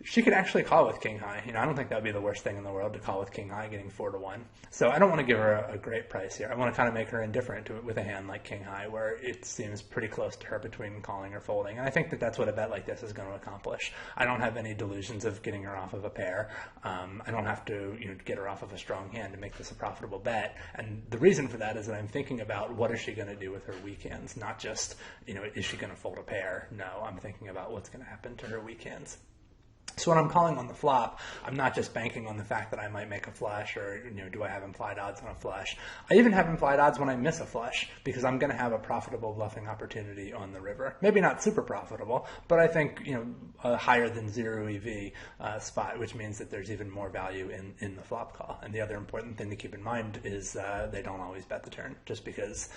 she could actually call with King high. I don't think that would be the worst thing in the world to call with King high, getting 4-1. So I don't want to give her a great price here. I want to kind of make her indifferent to it with a hand like King high, where it seems pretty close to her between calling or folding. And I think that that's what a bet like this is going to accomplish. I don't have any delusions of getting her off of a pair. I don't have to get her off of a strong hand to make this a profitable bet. And the reason for that is that I'm thinking about what is she going to do with her weak hands, not just, is she going to fold a pair? No, I'm thinking about what's going to happen to her weak hands. So when I'm calling on the flop, I'm not just banking on the fact that I might make a flush, or do I have implied odds on a flush. I even have implied odds when I miss a flush, because I'm going to have a profitable bluffing opportunity on the river. Maybe not super profitable, but I think a higher than 0 EV spot, which means that there's even more value in the flop call. And the other important thing to keep in mind is they don't always bet the turn. Just because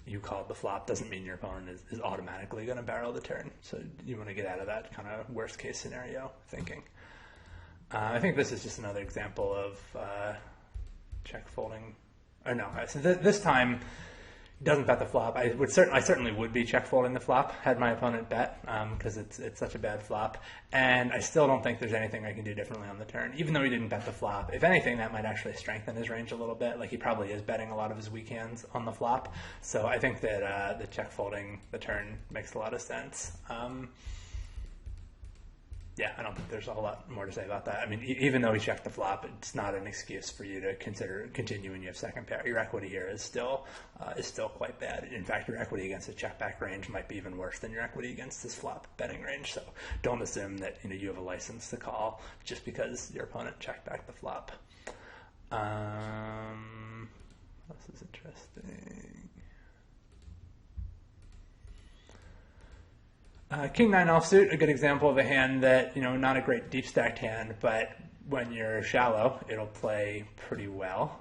you called the flop doesn't mean your opponent is automatically going to barrel the turn. So you want to get out of that kind of worst case scenario thinking. I think this is just another example of check folding. Or no, so this time he doesn't bet the flop. I certainly would be check folding the flop had my opponent bet, because it's such a bad flop. And I still don't think there's anything I can do differently on the turn, even though he didn't bet the flop. If anything, that might actually strengthen his range a little bit. Like, he probably is betting a lot of his weak hands on the flop. So I think that the check folding the turn makes a lot of sense. Yeah, I don't think there's a whole lot more to say about that. I mean, even though he checked the flop, it's not an excuse for you to continue when you have second pair. Your equity here is still quite bad. In fact, your equity against the check back range might be even worse than your equity against this flop betting range. So don't assume that you have a license to call just because your opponent checked back the flop. This is interesting. King 9 offsuit, a good example of a hand that, not a great deep stacked hand, but when you're shallow, it'll play pretty well.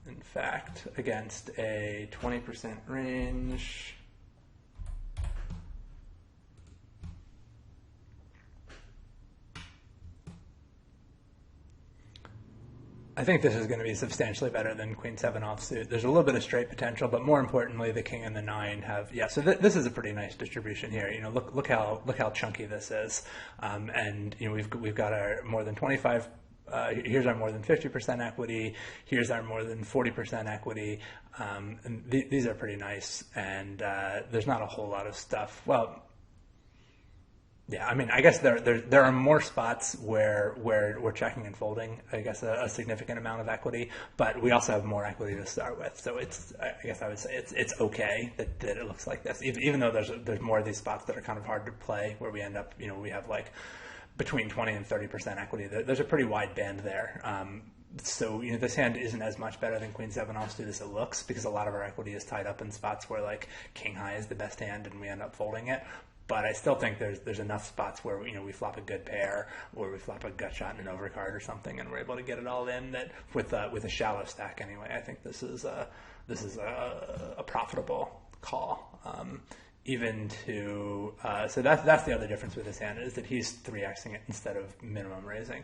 In fact, against a 20% range, I think this is going to be substantially better than Queen 7 offsuit. There's a little bit of straight potential, but more importantly, the King and the 9 have, so this is a pretty nice distribution here. Look how chunky this is, and we've got our more than 25. Here's our more than 50% equity. Here's our more than 40% equity. And these are pretty nice, and there's not a whole lot of stuff. Well, yeah, I mean, I guess there are more spots where we're checking and folding, I guess, a significant amount of equity, but we also have more equity to start with. So I guess I would say it's okay that it looks like this, even though there's more of these spots that are kind of hard to play, where we end up, we have like between 20 and 30% equity. There's a pretty wide band there. So this hand isn't as much better than Queen 7 offsuit as it looks, because a lot of our equity is tied up in spots where like King high is the best hand and we end up folding it. But I still think there's enough spots where we flop a good pair, or we flop a gut shot and an overcard or something, and we're able to get it all in. That with a shallow stack anyway, I think this is a profitable call. Even to so that's the other difference with this hand, is that he's 3xing it instead of minimum raising.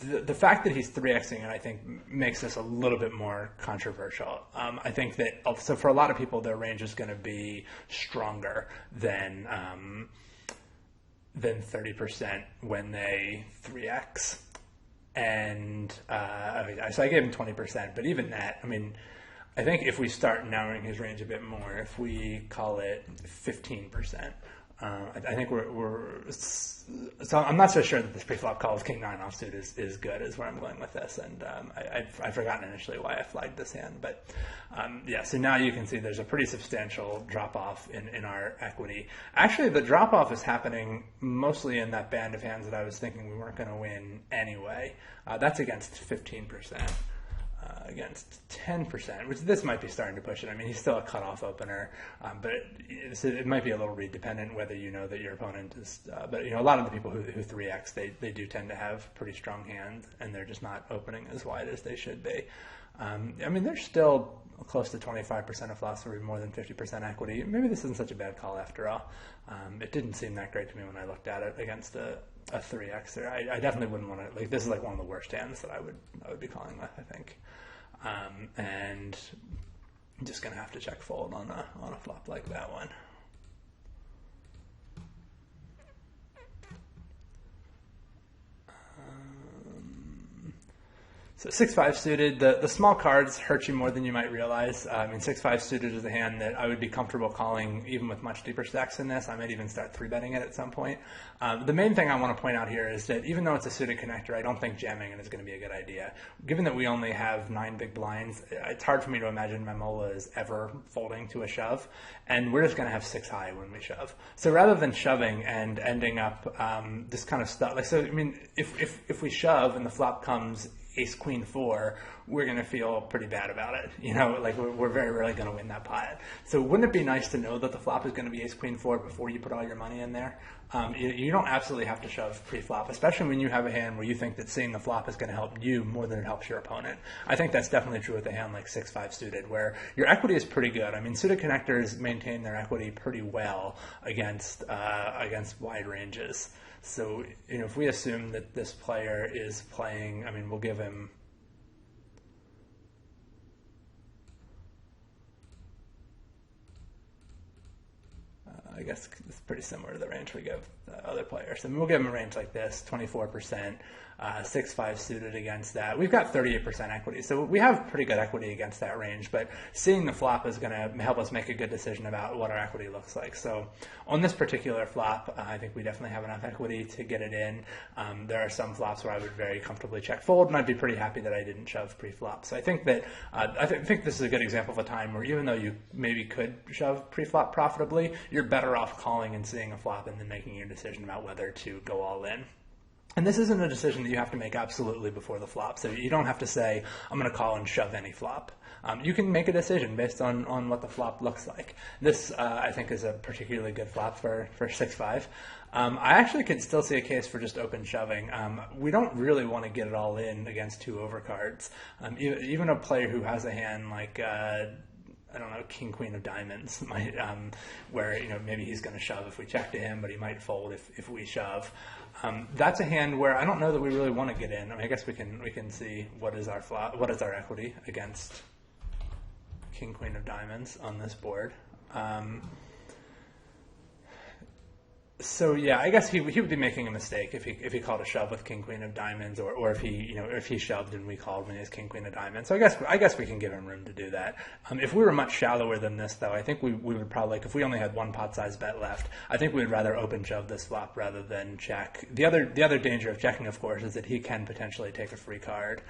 The fact that he's 3xing it, I think, makes this a little bit more controversial. I think that, so for a lot of people, their range is going to be stronger than 30% when they 3x. And so I gave him 20%, but even that, I mean, I think if we start narrowing his range a bit more, if we call it 15%, I think so I'm not so sure that this pre-flop call of King 9 offsuit is good, is where I'm going with this, and I've forgotten initially why I flagged this hand, but so now you can see there's a pretty substantial drop-off in our equity. Actually, the drop-off is happening mostly in that band of hands that I was thinking we weren't going to win anyway. That's against 15%. Against 10%, which this might be starting to push it. I mean, he's still a cutoff opener, but it might be a little read dependent whether you know that your opponent is. But a lot of the people who 3x, they do tend to have pretty strong hands, and they're just not opening as wide as they should be. I mean, they're still close to 25% of flops, or more than 50% equity. Maybe this isn't such a bad call after all. It didn't seem that great to me when I looked at it against a 3xer. I definitely wouldn't want to, like, this is like one of the worst hands that I would be calling with, I think. And I'm just gonna have to check fold on a flop like that one. So 6-5 suited, the small cards hurt you more than you might realize. I mean, 6-5 suited is a hand that I would be comfortable calling even with much deeper stacks than this. I might even start 3-betting it at some point. The main thing I want to point out here is that even though it's a suited connector, I don't think jamming it is going to be a good idea. Given that we only have 9 big blinds, it's hard for me to imagine Mamola is ever folding to a shove, and we're just going to have 6 high when we shove. So rather than shoving and ending up this kind of stuff, like, so I mean, if we shove and the flop comes ace queen 4, we're going to feel pretty bad about it. You know, like we're very rarely going to win that pot. So wouldn't it be nice to know that the flop is going to be ace queen 4 before you put all your money in there? You don't absolutely have to shove pre-flop, especially when you have a hand where you think that seeing the flop is going to help you more than it helps your opponent. I think that's definitely true with a hand like 6-5 suited, where your equity is pretty good. I mean, suited connectors maintain their equity pretty well against wide ranges. So, you know, if we assume that this player is playing, I mean, we'll give him, I guess it's pretty similar to the range we give other players. And we'll give them a range like this, 24%, 6-5 suited against that. We've got 38% equity, so we have pretty good equity against that range, but seeing the flop is going to help us make a good decision about what our equity looks like. So on this particular flop, I think we definitely have enough equity to get it in. There are some flops where I would very comfortably check fold, and I'd be pretty happy that I didn't shove pre-flop. So I think that I think this is a good example of a time where even though you maybe could shove pre-flop profitably, you're better off calling and seeing a flop and then making your decision about whether to go all in. And this isn't a decision that you have to make absolutely before the flop. So you don't have to say, I'm going to call and shove any flop. You can make a decision based on what the flop looks like. This, I think, is a particularly good flop for 6-5. I actually could still see a case for just open shoving. We don't really want to get it all in against 2 overcards. Even a player who has a hand like I don't know, king, queen of diamonds, might, where, you know, maybe he's going to shove if we check to him, but he might fold if we shove. That's a hand where I don't know that we really want to get in. I mean, I guess we can see what is our flop, what is our equity against king, queen of diamonds on this board. So yeah, I guess he would be making a mistake if he called a shove with king, queen of diamonds, or if he shoved and we called when he has king, queen of diamonds. So I guess we can give him room to do that. If we were much shallower than this, though, I think we would probably, like, if we only had one pot size bet left, I think we would rather open shove this flop rather than check. The other danger of checking, of course, is that he can potentially take a free card.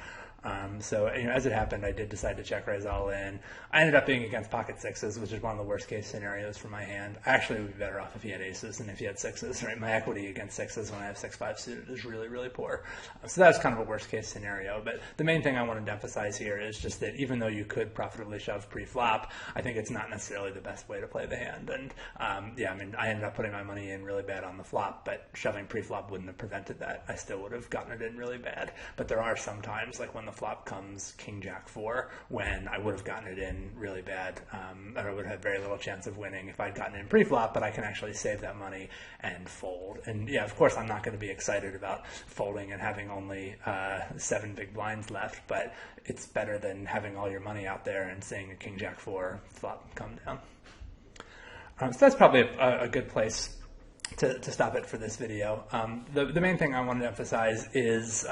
So, you know, as it happened, I did decide to check raise all in. I ended up being against pocket sixes, which is one of the worst case scenarios for my hand. I actually would be better off if he had aces than if he had sixes, right? My equity against sixes when I have 6-5 suited is really, really poor. So that's kind of a worst case scenario. But the main thing I wanted to emphasize here is just that even though you could profitably shove pre-flop, I think it's not necessarily the best way to play the hand. And yeah, I mean, I ended up putting my money in really bad on the flop, but shoving pre-flop wouldn't have prevented that. I still would have gotten it in really bad. But there are some times, like when the flop comes king jack 4, when I would have gotten it in really bad, and I would have had very little chance of winning if I'd gotten in pre-flop, but I can actually save that money and fold. And yeah, of course I'm not going to be excited about folding and having only 7 big blinds left, but it's better than having all your money out there and seeing a king jack 4 flop come down. So that's probably a good place to stop it for this video. The main thing I wanted to emphasize is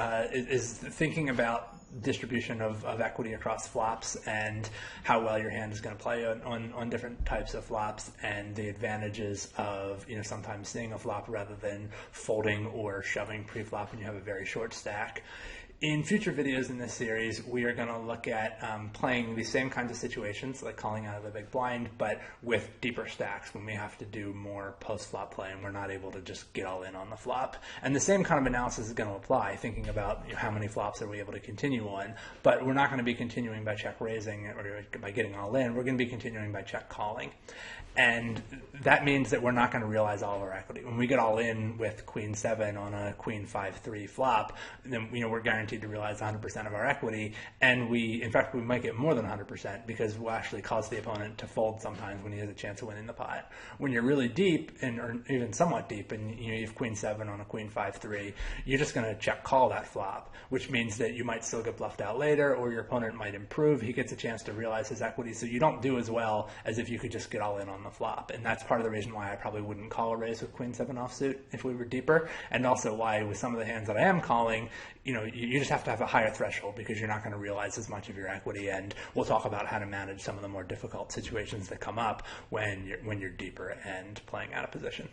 thinking about distribution of equity across flops and how well your hand is going to play on different types of flops, and the advantages of, you know, sometimes seeing a flop rather than folding or shoving pre-flop when you have a very short stack. In future videos in this series, we are going to look at playing these same kinds of situations, like calling out of the big blind, but with deeper stacks when we have to do more post-flop play and we're not able to just get all in on the flop. And the same kind of analysis is going to apply, thinking about, you know, how many flops are we able to continue on, but we're not going to be continuing by check raising or by getting all in. We're going to be continuing by check calling. And that means that we're not going to realize all of our equity. When we get all in with queen 7 on a queen 5-3 flop, then, you know, we're guaranteed to realize 100% of our equity, and in fact, we might get more than 100% because we'll actually cause the opponent to fold sometimes when he has a chance of winning the pot. When you're really deep, or even somewhat deep, and you have queen 7 on a queen 5-3, you're just going to check call that flop, which means that you might still get bluffed out later, or your opponent might improve. He gets a chance to realize his equity, so you don't do as well as if you could just get all in on the flop. And that's part of the reason why I probably wouldn't call a raise with queen 7 offsuit if we were deeper, and also why with some of the hands that I am calling, you know, you just have to have a higher threshold because you're not going to realize as much of your equity. And we'll talk about how to manage some of the more difficult situations that come up when you're deeper and playing out of position.